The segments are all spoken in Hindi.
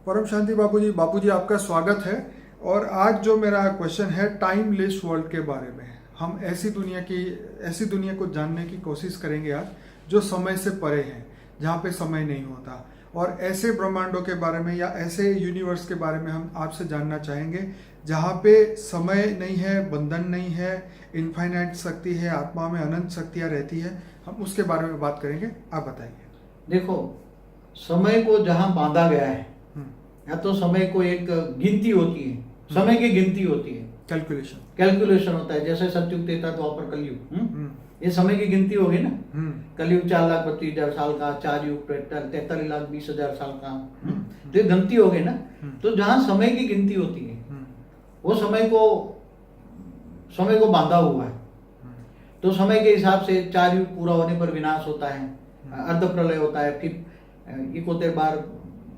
परम शांति बापूजी आपका स्वागत है। और आज जो मेरा क्वेश्चन है टाइमलेस वर्ल्ड के बारे में, हम ऐसी दुनिया को जानने की कोशिश करेंगे आज जो समय से परे है, जहाँ पे समय नहीं होता, और ऐसे ब्रह्मांडों के बारे में या ऐसे यूनिवर्स के बारे में हम आपसे जानना चाहेंगे जहाँ पे समय नहीं है, बंधन नहीं है, इनफाइनाइट शक्ति है, आत्मा में अनंत शक्तियाँ रहती है। हम उसके बारे में बात करेंगे, आप बताइए। देखो, समय को जहां बांधा गया है, या तो समय को एक गिनती होती है, समय की गिनती होती है, कैलकुलेशन होता है। जैसे सतयुग, त्रेता, द्वापर, कलयुग, ये समय की गिनती होगी ना। कलयुग 4,32,000 साल का, 4 युग 43,20,000 साल का, तो ये गिनती होगी ना। तो जहां समय की गिनती होती है वो समय को बांधा हुआ है। तो समय के हिसाब से 4 युग पूरा होने पर विनाश होता है, अर्ध प्रलय होता है, फिर 71 बार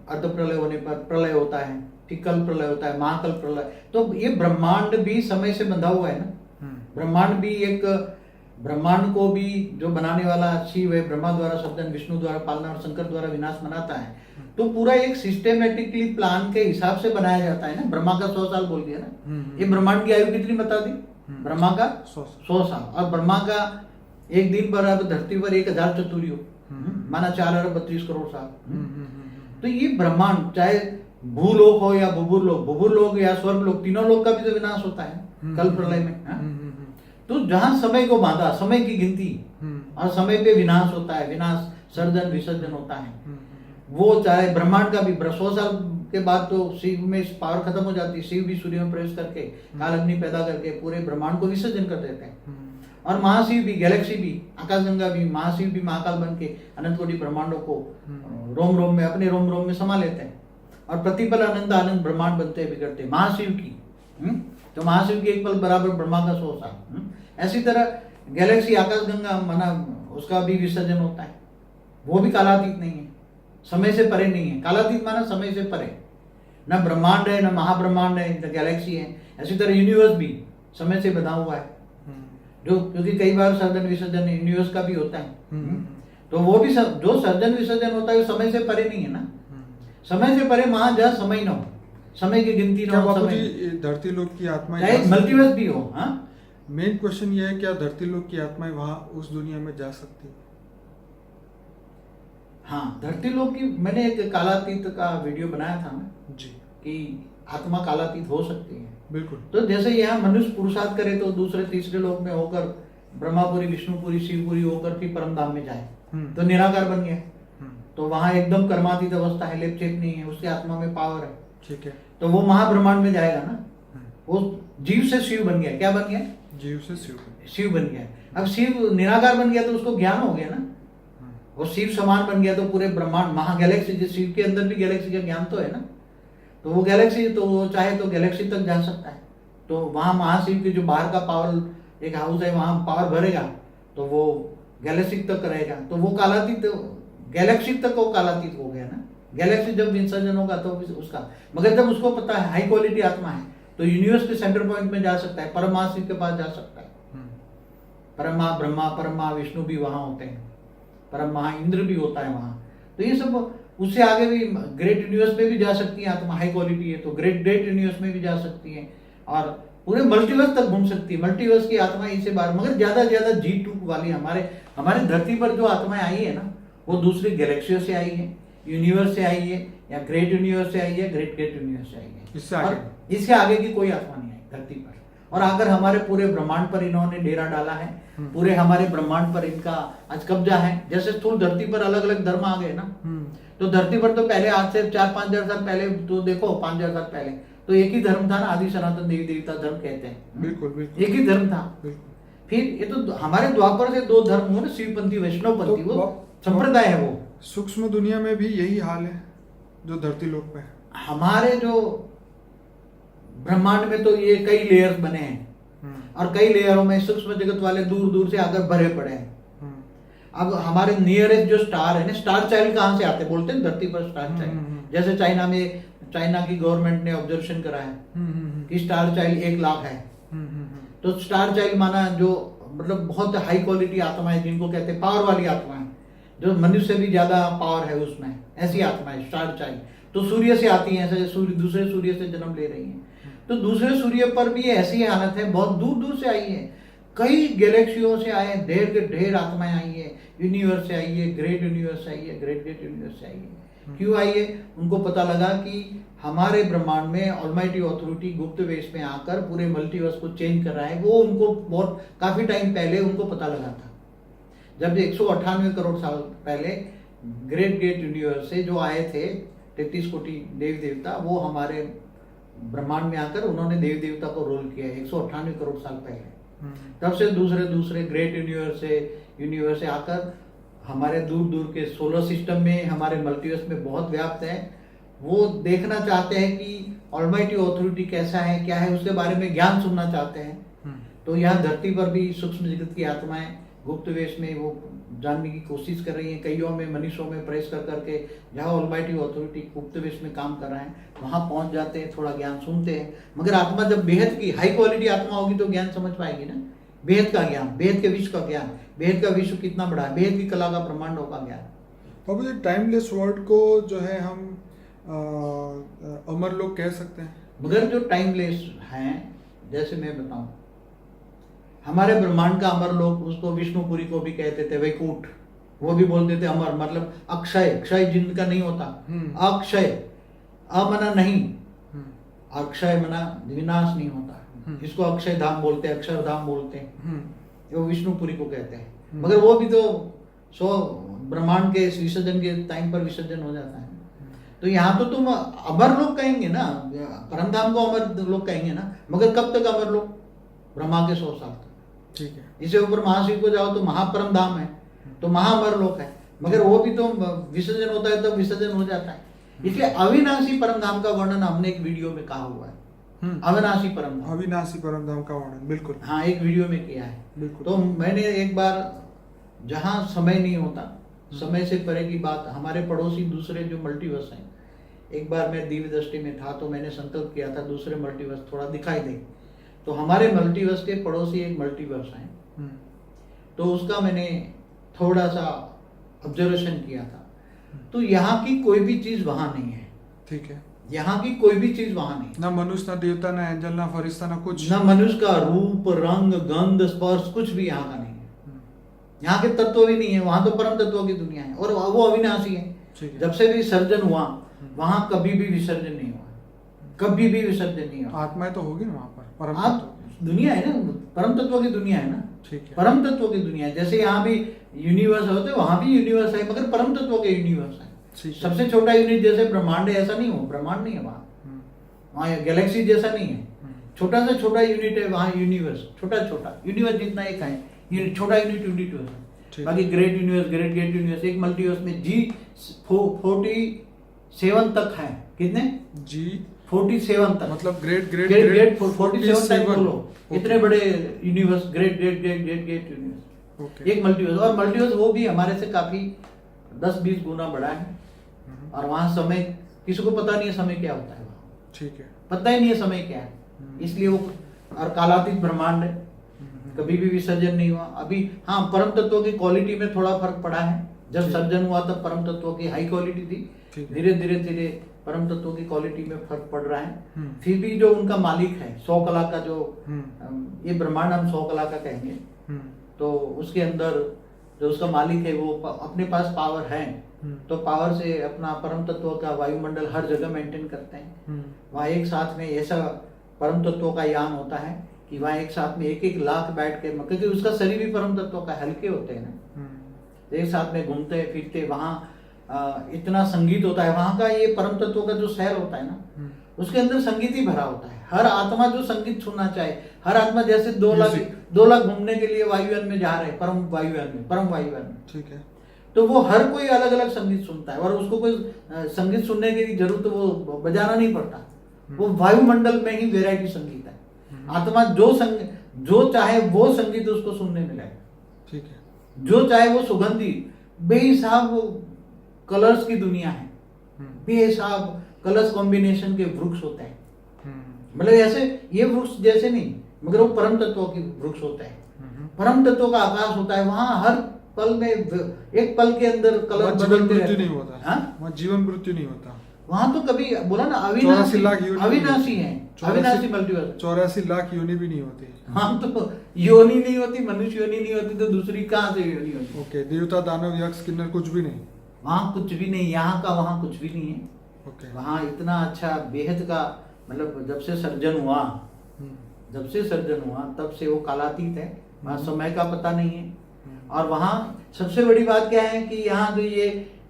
अर्ध प्रलय होने पर प्रलय होता है, फिर कल प्रलय होता है, महाकल प्रलय। तो ये ब्रह्मांड भी समय से बंधा हुआ है ना। ब्रह्मांड को भी जो बनाने वाला शिव है, ब्रह्मा द्वारा सृजन, विष्णु द्वारा पालना और शंकर द्वारा विनाश मनाता है। तो पूरा एक सिस्टेमेटिकली प्लान के हिसाब से बनाया जाता है ना। ब्रह्मा का 100 साल बोल दिया ना। ये ब्रह्मांड की आयु कितनी बता दी? ब्रह्मा का 100 साल, और ब्रह्मा का एक दिन पर अब धरती पर 1000 चतुर्युग, माना 4 अरब 32 करोड़ साल। तो ये ब्रह्मांड, चाहे भूलोक हो या भूभुलोक या स्वर्गलोक, तीनों लोक का भी तो विनाश होता है कल प्रलय में। तो जहां समय को बांधा, समय की गिनती, और समय पे विनाश होता है, विनाश, सर्जन, विसर्जन होता है। वो चाहे ब्रह्मांड का भी 100 साल के बाद तो शिव में पावर खत्म हो जाती है। शिव भी सूर्य में प्रवेश करके काल अग्नि पैदा करके पूरे ब्रह्मांड को विसर्जन कर देते हैं। और महाशिव भी, गैलेक्सी भी, आकाशगंगा भी, महाशिव भी महाकाल बन के अनंत कोटि ब्रह्मांडों को रोम रोम में, अपने रोम रोम में समा लेते हैं, और प्रतिपल अनंत आनंद ब्रह्मांड बनते हैं, बिगड़ते हैं। महाशिव की तो महाशिव की एक पल बराबर ब्रह्मा का 100 साल। ऐसी तरह गैलेक्सी, आकाशगंगा, माना उसका भी विसर्जन होता है। वो भी कालातीत नहीं है, समय से परे नहीं है। कालातीत माना समय से परे, न ब्रह्मांड है, न महाब्रह्मांड है, न गैलेक्सी है। ऐसी तरह यूनिवर्स भी समय से बंधा हुआ है, क्योंकि कई बार सर्जन विसर्जन यूनिवर्स का भी होता है। तो वो भी जो सर्जन विसर्जन होता है वो समय से परे नहीं है ना। समय से परे वहां जहाँ समय न हो, समय की गिनती न हो, धरती लोक की आत्मा, चाहे मल्टीवर्स भी हो। मेन क्वेश्चन ये है, क्या धरती लोक की आत्माएं वहां उस दुनिया में जा सकती है? हाँ, धरती लोक की मैंने एक कालातीत का वीडियो बनाया था ना जी, कि आत्मा कालातीत हो सकती है। बिल्कुल। तो जैसे यहाँ मनुष्य पुरुषार्थ करे तो दूसरे तीसरे लोक में होकर ब्रह्मापुरी, विष्णुपुरी, शिवपुरी होकर फिर परम धाम में जाए, तो निराकार बन गया। तो वहां एकदम कर्मातीत अवस्था है, लेप चेप नहीं है, उसके आत्मा में पावर है। ठीक है। तो वो महाब्रह्मांड में जाएगा ना। वो जीव से शिव बन गया। क्या बन गया? जीव से शिव बन गया। अब शिव निराकार बन गया तो उसको ज्ञान हो गया ना। और शिव समान बन गया तो पूरे ब्रह्मांड, महागैलेक्सी, जिस शिव के अंदर भी गैलेक्सी का ज्ञान तो है ना। तो वो गैलेक्सी, तो वो चाहे तो गैलेक्सी तक जा सकता है। तो वहां महाशिव की जो बाहर का पावर एक हाउस है, वहां पावर भरेगा तो वो गैलेक्सी तक रहेगा। तो वो कालातीत, गैलेक्सी तक वो कालातीत हो गया ना। गैलेक्सी जब विसर्जन होगा तो उसका, मगर जब उसको पता है हाई क्वालिटी आत्मा है तो यूनिवर्स के सेंटर पॉइंट में जा सकता है, परम महाशिव के पास जा सकता है। परमा ब्रह्मा, परमा विष्णु भी वहां होते हैं, परम महा इंद्र भी होता है वहां। तो ये सब, उससे आगे भी ग्रेट यूनिवर्स में भी जा सकती है आत्मा, हाई क्वालिटी है तो ग्रेट यूनिवर्स में भी जा सकती है, और पूरे मल्टीवर्स तक घूम सकती है। मल्टीवर्स की आत्मा इसे बार, मगर ज्यादा G2 वाली हमारे धरती पर जो आत्माएं आई है ना, वो दूसरी गैलेक्सियों से आई है, यूनिवर्स से आई है, या ग्रेट यूनिवर्स से आई है, ग्रेट यूनिवर्स से आई है। इससे आगे की कोई आत्मा नहीं आई धरती पर। और अगर हमारे पूरे ब्रह्मांड पर इन्होंने डेरा डाला है, पूरे हमारे ब्रह्मांड पर इनका आज कब्जा है। जैसे स्थूल धरती पर अलग अलग धर्म आ गए ना। तो धरती पर तो पहले आज से 4-5 हजार साल पहले तो देखो, 5000 साल पहले तो एक ही धर्म था ना, आदि सनातन देवी देवता धर्म कहते हैं। बिल्कुल, एक ही धर्म था। फिर ये तो हमारे द्वापर से 2 धर्म हुए ना, शिवपंथी, वैष्णवपंथी, वो संप्रदाय है। वो सूक्ष्म दुनिया में भी यही हाल है जो धरती लोक पे है। हमारे जो ब्रह्मांड में तो ये कई लेयर्स बने हैं, और कई लेयरों में सूक्ष्म जगत वाले दूर दूर से आकर भरे पड़े हैं। अब हमारे नियरेस्ट जो स्टार है ना, स्टार चाइल्ड कहाँ से आते बोलते हैं धरती पर स्टार चाइल्ड। जैसे चाइना की गवर्नमेंट ने ऑब्जर्वेशन करा है कि स्टार चाइल्ड 1 लाख है। तो स्टार चाइल्ड माना जो मतलब बहुत हाई क्वालिटी आत्मा है, जिनको कहते हैं पावर वाली आत्मा है, जो मनुष्य से भी ज्यादा पावर है उसमें, ऐसी आत्मा है स्टार चाइल्ड। तो सूर्य से आती हैं, ऐसे सूर्य दूसरे सूर्य से जन्म ले रही हैं। तो दूसरे सूर्य पर भी ऐसी हालत है, बहुत दूर दूर से आई है, कई गैलेक्सियों से आए, ढेर के ढेर आत्माएं आई है, यूनिवर्स से आई है, ग्रेट यूनिवर्स से आई है, ग्रेट ग्रेट यूनिवर्स से आई है। क्यों आई है? उनको पता लगा कि हमारे ब्रह्मांड में ऑलमाइटी अथॉरिटी गुप्त वेश में आकर पूरे मल्टीवर्स को चेंज कर रहा है। वो उनको बहुत काफी टाइम पहले उनको पता लगा था, जब 198 करोड़ साल पहले ग्रेट ग्रेट यूनिवर्स से जो आए थे 33 कोटि देवी देवता, वो हमारे ब्रह्मांड में आकर उन्होंने देवी देवता को रोल किया 198 करोड़ साल पहले। तब से दूसरे दूसरे ग्रेट यूनिवर्स से आकर हमारे दूर दूर के सोलर सिस्टम में, हमारे मल्टीवर्स में बहुत व्याप्त है। वो देखना चाहते हैं कि ऑलमाइटी अथॉरिटी कैसा है, क्या है, उसके बारे में ज्ञान सुनना चाहते हैं। तो यहाँ धरती पर भी सूक्ष्म जगत की आत्माएं गुप्त वेश में वो जानने की कोशिश कर रही हैं, कईयों में मनीषों में प्रेस कर करके जहाँ ऑलमाइटी अथॉरिटी गुप्त वेश में काम कर रहे हैं वहां पहुंच जाते हैं, थोड़ा ज्ञान सुनते हैं। मगर आत्मा जब बेहद की हाई क्वालिटी आत्मा होगी तो ज्ञान समझ पाएगी ना, बेहद का ज्ञान, बेहद के विश्व का ज्ञान, बेहद का विश्व कितना बड़ा है, बेहद की कला का ब्रह्मांडों का ज्ञान। बाबू जी, टाइमलेस वर्ल्ड को जो है हम अमर लोग कह सकते हैं। मगर जो टाइमलेस हैं, जैसे मैं बताऊं, हमारे ब्रह्मांड का अमर लोग उसको विष्णुपुरी को भी कहते थे वैकुंठ, वो भी बोलते थे अमर, मतलब अक्षय, क्षय जिनका नहीं होता, अक्षय, अमना नहीं, अक्षय मना विनाश नहीं होता, इसको अक्षय धाम बोलते हैं, अक्षर धाम बोलते हैं, वो विष्णुपुरी को कहते हैं। मगर वो भी तो ब्रह्मांड के विसर्जन के टाइम पर विसर्जन हो जाता है। तो यहाँ तो तुम अमर लोग कहेंगे ना, परम धाम को अमर लोग कहेंगे ना, मगर कब तक अमर लोग? ब्रह्मा के 100 साल तक। ठीक है। इससे ऊपर महाशिव को जाओ तो महापरम धाम है, तो महाअमर लोक है, मगर वो भी तो विसर्जन होता है तो विसर्जन हो जाता है। इसलिए अविनाशी परम धाम का वर्णन हमने एक वीडियो में कहा हुआ है, अविनाशी परम धाम, अविनाशी परम धाम का वर्णन बिल्कुल, हाँ, एक वीडियो में किया है बिल्कुल। तो मैंने एक बार, जहाँ समय नहीं होता, समय से परे की बात, हमारे पड़ोसी दूसरे जो मल्टीवर्स हैं, एक बार मैं दिव्य दृष्टि में था तो मैंने संकल्प किया था दूसरे मल्टीवर्स थोड़ा दिखाई दे। तो हमारे मल्टीवर्स के पड़ोसी एक मल्टीवर्स हैं, तो उसका मैंने थोड़ा सा ऑब्जर्वेशन किया था। तो यहाँ की कोई भी चीज वहां नहीं है। ठीक है। यहाँ की कोई भी चीज वहां नहीं, ना मनुष्य, ना देवता, ना एंजल, ना फरिश्ता, ना कुछ, ना मनुष्य का रूप, रंग, गंध, स्पर्श, कुछ भी यहाँ का नहीं है। यहाँ के तत्व भी नहीं है, वहां तो परम तत्व की दुनिया है और वो अविनाशी है। जब से भी सर्जन हुआ वहां कभी भी विसर्जन नहीं हुआ, कभी भी विसर्जन नहीं हुआ। आत्माएं तो होगी ना वहां पर, परम तत्व दुनिया है ना, परम तत्व की दुनिया है ना। ठीक है। परम तत्व की दुनिया है, जैसे यहाँ भी यूनिवर्स होते वहां भी यूनिवर्स है, मगर परम तत्व के यूनिवर्स है। सबसे छोटा यूनिट जैसे ब्रह्मांड है, ऐसा नहीं हो, ब्रह्मांड नहीं है वहाँ गैलेक्सी जैसा नहीं है, छोटा से छोटा यूनिट है वहाँ यूनिवर्स, छोटा छोटा यूनिवर्स जितना एक है, छोटा यूनिट है। बाकी great universe, great great universe, एक मल्टीवर्स में G47 तक है। कितने? G47 तक, मतलब ग्रेट ग्रेट ग्रेट ग्रेट 47 तक बोलो, इतने बड़े universe, great great great great great universe, एक मल्टीवर्स। और मल्टीवर्स वो भी हमारे से काफी 10-20 गुना बड़ा है। और वहां समय किसी को पता नहीं है समय क्या होता है वहां। ठीक है। पता ही नहीं है समय क्या है, इसलिए वो, और कालातीत ब्रह्मांड है, कभी भी विसर्जन नहीं हुआ। अभी हाँ, परम तत्वों की क्वालिटी में थोड़ा फर्क पड़ा है। जब सर्जन हुआ तब परम तत्वों की हाई क्वालिटी थी, धीरे धीरे परम तत्वों की क्वालिटी में फर्क पड़ रहा है। फिर भी जो उनका मालिक है 100 कला का, जो ये ब्रह्मांड हम 100 कला का कहेंगे, तो उसके अंदर जो उसका मालिक है वो अपने पास पावर है, तो पावर से अपना परम तत्व का वायुमंडल हर जगह मेंटेन करते हैं। वहाँ एक साथ में ऐसा परम तत्वों का यान होता है कि वहाँ एक साथ में 1-1 लाख बैठ के, क्योंकि उसका शरीर भी परम तत्वों का हल्के होते हैं ना, एक साथ में घूमते फिरते, वहाँ इतना संगीत होता है वहाँ का। ये परम तत्वों का जो शहर होता है ना, उसके अंदर संगीत ही भरा होता है। हर आत्मा जो संगीत सुनना चाहे, हर आत्मा जैसे 2 लाख घूमने के लिए वायुयान में जा रहे हैं, परम वायुयान में, ठीक है, तो वो हर कोई अलग अलग संगीत सुनता है और उसको कोई संगीत सुनने की जरूरत वो बजाना नहीं पड़ता, वो वायुमंडल में ही वेराइटी संगीत है। आत्मा जो चाहे वो संगीत उसको सुनने मिलेगा, ठीक है, जो चाहे वो सुगंधी, बेहिसाब वो कलर्स की दुनिया है, बेहिसाब कलर्स कॉम्बिनेशन के वृक्ष होते हैं। मतलब ऐसे ये वृक्ष जैसे नहीं, मगर वो परम तत्वों के वृक्ष होते हैं। परम तत्वों का आकाश होता है, वहां हर पल में, एक पल के अंदर कलर बदलते रहते हैं। नहीं होता, वहाँ जीवन मृत्यु नहीं होता, वहां तो कभी बोला ना 84 लाख योनि अविनाशी है, अविनाशी मल्टीवर्स। 84 लाख योनि भी नहीं होती। हाँ तो योनि नहीं होती, मनुष्य योनि नहीं होती तो दूसरी कहाँ से योनि होती? ओके, देवता दानव यक्ष किन्नर कुछ भी नहीं? वहाँ कुछ भी नहीं, यहाँ का वहाँ कुछ भी नहीं है। ओके। वहाँ इतना अच्छा बेहद का, मतलब जब से सर्जन हुआ, तब से वो कालातीत है। वहाँ समय का पता नहीं है। और वहाँ सबसे बड़ी बात क्या है कि यहाँ जो ये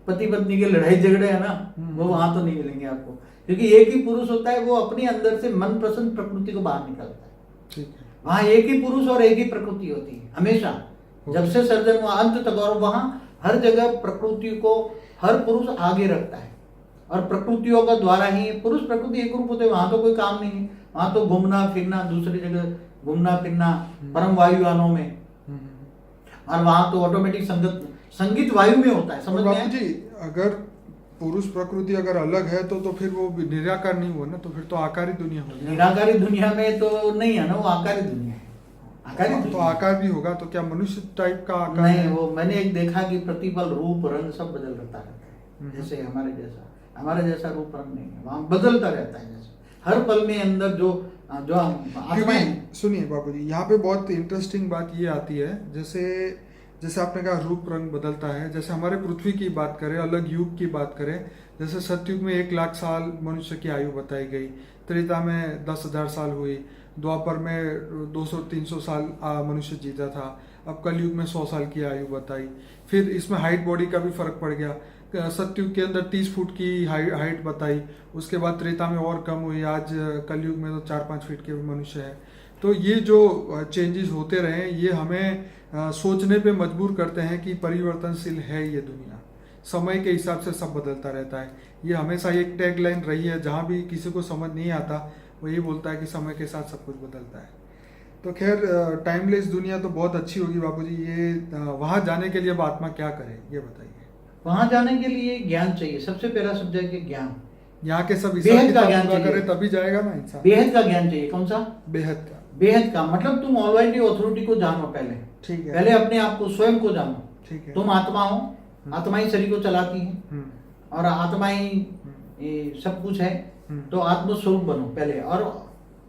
पति पत्नी के लड़ाई झगड़े है ना, वो वहाँ तो नहीं मिलेंगे आपको, क्योंकि एक ही पुरुष होता है, वो अपने अंदर से मन पसंद प्रकृति को बाहर निकालता है। ठीक है। वहाँ एक ही पुरुष और एक ही प्रकृति होती है हमेशा, जब से सर्जन हुआ अंत तक। और वहाँ हर जगह प्रकृति को हर पुरुष आगे रखता है, और प्रकृतियों का द्वारा ही पुरुष प्रकृति एक रूप होते हैं। वहाँ तो कोई काम नहीं है, वहाँ तो घूमना फिरना, दूसरी जगह घूमना फिरना, परम वायुयानों में। और वहाँ तो ऑटोमेटिक संगीत वायु में होता है, समझ में आया? जी, अगर पुरुष प्रकृति अगर अलग है तो फिर वो निराकार नहीं हुआ ना, तो फिर तो आकारी दुनिया होगी। निराकारी दुनिया में तो नहीं है ना, वो आकारी दुनिया है। आकारी तो दुनिया। आकार भी होगा तो क्या मनुष्य टाइप का आकार नहीं, है? वो मैंने एक देखा कि प्रतिपल रूप रंग सब बदलता रहता है, जैसे हमारे जैसा रूप रंग नहीं है, वहाँ बदलता रहता है। जैसे हर पल में अंदर जो आत्माएं। सुनिए बाबूजी, यहाँ पे बहुत इंटरेस्टिंग बात ये आती है, जैसे आपने कहा रूप रंग बदलता है। जैसे हमारे पृथ्वी की बात करें, अलग युग की बात करें, जैसे सतयुग में 1 लाख साल मनुष्य की आयु बताई गई, त्रेता में 10,000 साल हुई, द्वापर में 200-300 साल मनुष्य जीता था, अब कलयुग में 100 साल की आयु बताई। फिर इसमें हाइट बॉडी का भी फर्क पड़ गया, सतयुग के अंदर 30 फुट की हाइट बताई, उसके बाद त्रेता में और कम हुई, आज कलयुग में तो 4-5 फीट के मनुष्य है। तो ये जो चेंजेस होते रहे, ये हमें सोचने पे मजबूर करते हैं कि परिवर्तनशील है ये दुनिया, समय के हिसाब से सब बदलता रहता है। ये हमेशा एक टैग लाइन रही है, जहाँ भी किसी को समझ नहीं आता वो यही बोलता है कि समय के साथ सब कुछ बदलता है। तो खैर, टाइमलेस दुनिया तो बहुत अच्छी होगी बापूजी। ये वहाँ जाने के लिए अब आत्मा क्या करे, ये बताइए। वहाँ जाने के लिए ज्ञान चाहिए, सबसे पहला सब्जेक्ट है ज्ञान। यहाँ के सब बेहद का ज्ञान करे तभी जाएगा ना इंसान। बेहद का ज्ञान चाहिए। कौन सा? बेहद का मतलब तुम ऑलमाइटी अथॉरिटी को जानो पहले। ठीक है। पहले अपने आप को, स्वयं को जानो। ठीक है। तुम आत्मा हो, आत्मा ही शरीर को चलाती है, और आत्मा ही सब कुछ है। तो आत्मस्वरूप बनो पहले, और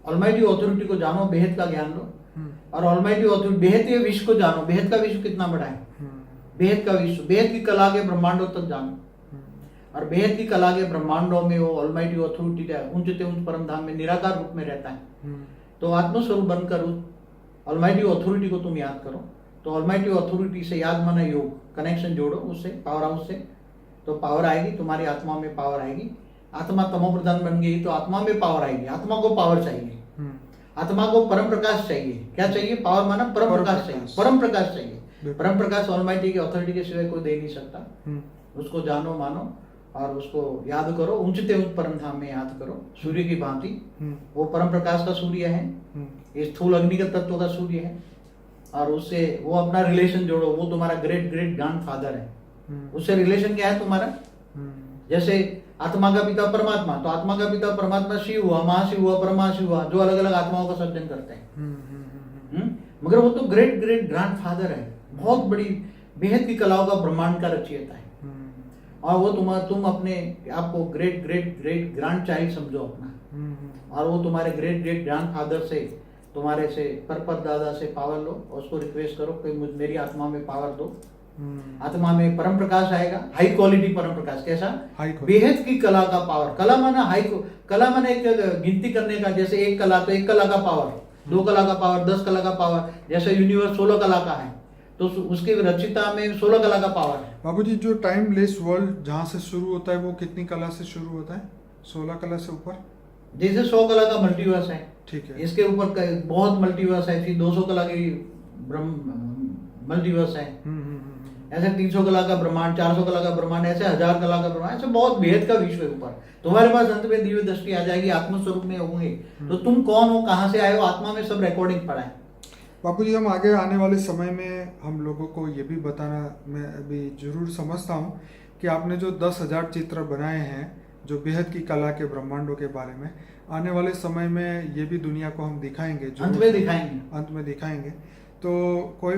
ऑलमाइटी अथॉरिटी को जानो, बेहद का ज्ञान लो। और ऑलमाइटी अथॉरिटी, बेहद के विश्व को जानो। बेहद का विश्व कितना बड़ा है, बेहद का विश्व, बेहद की कला के ब्रह्मांडों तक जानो। और बेहद की कला के ब्रह्मांडों में वो ऑलमाइटी अथॉरिटी ऊंचते ऊंच परम धाम में निराकार रूप में रहता है। तो आत्मस्वरूप बनकर उस ऑलमाइटी अथॉरिटी को तुम याद करो। तो ऑलमाइटी अथॉरिटी से याद माना योग, कनेक्शन जोड़ो उससे, पावर हाउस से, तो पावर आएगी, तुम्हारी आत्मा में पावर आएगी। आत्मा तमो प्रधान बन गई तो आत्मा में पावर आएगी। आत्मा को पावर चाहिए, आत्मा को परम प्रकाश चाहिए। क्या चाहिए? पावर माना परम प्रकाश चाहिए, परम प्रकाश चाहिए। परम प्रकाश ऑलमाइटी की अथॉरिटी के सिवाय कोई दे नहीं सकता। उसको जानो, मानो, और उसको याद करो, ऊंचते ऊंच परम धाम में याद करो, सूर्य की भांति। वो परम प्रकाश का सूर्य है, ये स्थूल अग्नि का तत्व का सूर्य है। और उससे वो अपना रिलेशन जोड़ो, वो तुम्हारा ग्रेट ग्रेट ग्रैंडफादर है। उससे रिलेशन क्या है तुम्हारा? जैसे आत्मा का पिता परमात्मा, तो आत्मा का पिता परमात्मा शिव हुआ, महाशिव हुआ, परमाशिव हुआ, जो अलग अलग आत्माओं का सर्जन करते हैं। मगर वो तो ग्रेट ग्रेट ग्रैंडफादर है, बहुत बड़ी बेहद की कलाओं का ब्रह्मांड का रचयिता है। और वो तुम अपने आपको great great great grand child समझो अपना। और वो तुम्हारे ग्रेट ग्रेट ग्रैंडफादर से, तुम्हारे से पर दादा से पावर लो, और उसको रिक्वेस्ट करो कि मेरी आत्मा में पावर दो। आत्मा में परम प्रकाश आएगा, हाई क्वालिटी परम प्रकाश। कैसा? बेहद की कला का पावर। कला माना कला माना एक गिनती करने का, जैसे एक कला तो एक कला का पावर, 2 कला का पावर, 10 कला का पावर। जैसे यूनिवर्स 16 कला का है, तो उसके रचिता में 16 कला का पावर है। बाबूजी, जो टाइमलेस वर्ल्ड जहाँ से शुरू होता है वो कितनी कला से शुरू होता है? 16 कला से ऊपर। जैसे 100 कला का मल्टीवर्स है, ठीक है, इसके ऊपर बहुत मल्टीवर्स है, फिर 200 कला की मल्टीवर्स है, ऐसे 300 कला का ब्रह्मांड, 400 कला का ब्रह्मांड, ऐसे 1000 कला का ब्रह्मांड, ऐसे बहुत बेहद का विश्व है ऊपर। तुम्हारे पास अंत में दिव्य दृष्टि आ जाएगी, आत्मस्वरूप में होंगे, तो तुम कौन हो, कहाँ से आए हो, आत्मा में सब रिकॉर्डिंग पड़ा है। बापूजी, हम आगे आने वाले समय में हम लोगों को ये भी बताना मैं अभी जरूर समझता हूँ कि आपने जो 10,000 चित्र बनाए हैं जो बेहद की कला के ब्रह्मांडों के बारे में, आने वाले समय में ये भी दुनिया को हम दिखाएंगे, अंत में दिखाएंगे। अंत में दिखाएंगे। तो कोई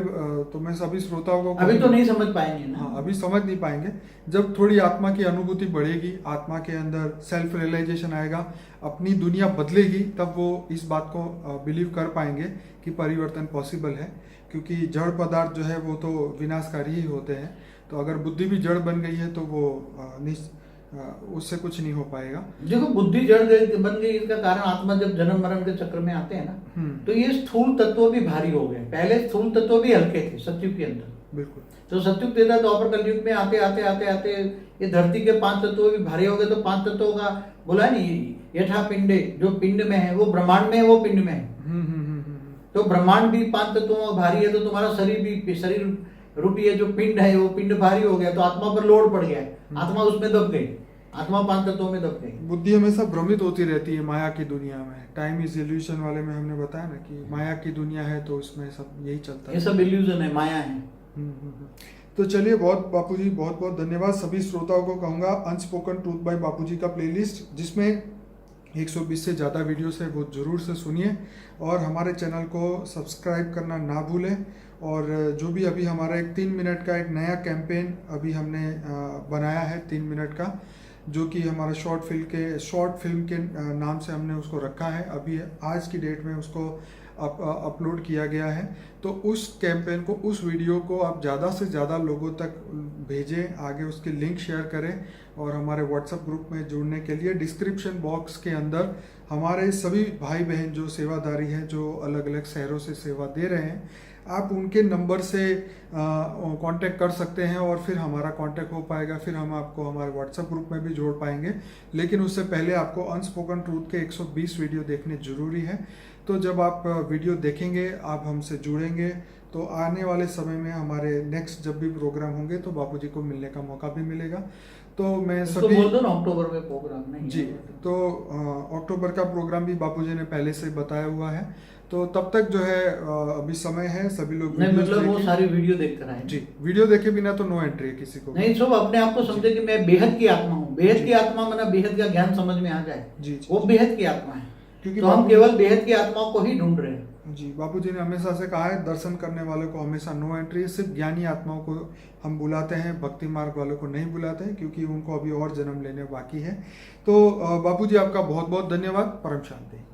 तो मैं सभी श्रोताओं को अभी तो नहीं समझ पाएंगे ना। हाँ, अभी समझ नहीं पाएंगे। जब थोड़ी आत्मा की अनुभूति बढ़ेगी, आत्मा के अंदर सेल्फ रियलाइजेशन आएगा, अपनी दुनिया बदलेगी, तब वो इस बात को बिलीव कर पाएंगे कि परिवर्तन पॉसिबल है। क्योंकि जड़ पदार्थ जो है वो तो विनाशकारी ही होते हैं। तो अगर बुद्धि भी जड़ बन गई है तो वो उससे कुछ नहीं हो पाएगा। देखो, बुद्धि जड़ बन गई, इसका कारण आत्मा जब जन्म मरण के चक्र में आते हैं ना, तो ये स्थूल तत्व भी भारी हो गए। पहले स्थूल तत्व भी हल्के थे सतयुग के अंदर। बिल्कुल। तो सतयुग त्रेता द्वापर कलयुग में आते आते आते आते ये धरती के 5 तत्व भी भारी हो गए। तो 5 तत्वों का बोला नहीं, यथा पिंडे, जो पिंड में है वो ब्रह्मांड में है, वो पिंड में है। तो ब्रह्मांड भी 5 तत्वों में भारी है, तो तुम्हारा शरीर भी, शरीर रूपी है जो पिंड है वो पिंड भारी हो गया, तो आत्मा पर लोड पड़ गया, आत्मा उसमें दब गई, आत्मा 5 तत्वों में दब गई। बुद्धि हमेशा भ्रमित होती रहती है माया की दुनिया में। टाइम इज इल्यूजन वाले में हमने बताया ना कि माया की दुनिया है, तो उसमें सब यही चलता है। ये सब इल्यूजन है, माया है। तो चलिए, बहुत बापूजी, बहुत बहुत धन्यवाद। सभी श्रोताओं को कहूँगा अनस्पोकन ट्रूथ बाय बापूजी का प्लेलिस्ट, जिसमें 120 से ज़्यादा वीडियोस है, वो ज़रूर से सुनिए और हमारे चैनल को सब्सक्राइब करना ना भूलें। और जो भी अभी हमारा एक 3 मिनट का एक नया कैंपेन अभी हमने बनाया है, 3 मिनट का, जो कि हमारा शॉर्ट फिल्म के नाम से हमने उसको रखा है। अभी आज की डेट में उसको अपलोड किया गया है। तो उस कैंपेन को, उस वीडियो को आप ज़्यादा से ज़्यादा लोगों तक भेजें, आगे उसके लिंक शेयर करें। और हमारे व्हाट्सएप ग्रुप में जुड़ने के लिए डिस्क्रिप्शन बॉक्स के अंदर हमारे सभी भाई बहन जो सेवादारी हैं, जो अलग अलग शहरों से सेवा दे रहे हैं, आप उनके नंबर से कांटेक्ट कर सकते हैं और फिर हमारा कांटेक्ट हो पाएगा। फिर हम आपको हमारे व्हाट्सएप ग्रुप में भी जोड़ पाएंगे। लेकिन उससे पहले आपको अनस्पोकन ट्रूथ के 120 वीडियो देखने जरूरी है। तो जब आप वीडियो देखेंगे, आप हमसे जुड़ेंगे, तो आने वाले समय में हमारे नेक्स्ट जब भी प्रोग्राम होंगे तो बापूजी को मिलने का मौका भी मिलेगा। तो मैं सभी बोल दो ना, अक्टूबर में प्रोग्राम नहीं जी, तो अक्टूबर का प्रोग्राम भी बापूजी ने पहले से बताया हुआ है। तो तब तक जो है अभी समय है, सभी लोग नहीं, मतलब वो सारी वीडियो देख कर आए। जी, वीडियो देखे बिना तो नो एंट्री है किसी को नहीं। सब अपने आप को समझे कि मैं बेहद की आत्मा हूँ। बेहद की आत्मा माना बेहद का ज्ञान समझ में आ जाए, जी, वो बेहद की आत्मा है। क्योंकि तो हम केवल बेहद की आत्माओं को ही ढूंढ रहे हैं। जी, बापूजी ने हमेशा से कहा है, दर्शन करने वालों को हमेशा नो एंट्री। सिर्फ ज्ञानी आत्माओं को हम बुलाते हैं, भक्ति मार्ग वालों को नहीं बुलाते हैं, क्योंकि उनको अभी और जन्म लेने बाकी है। तो बापूजी, आपका बहुत बहुत धन्यवाद। परम शांति।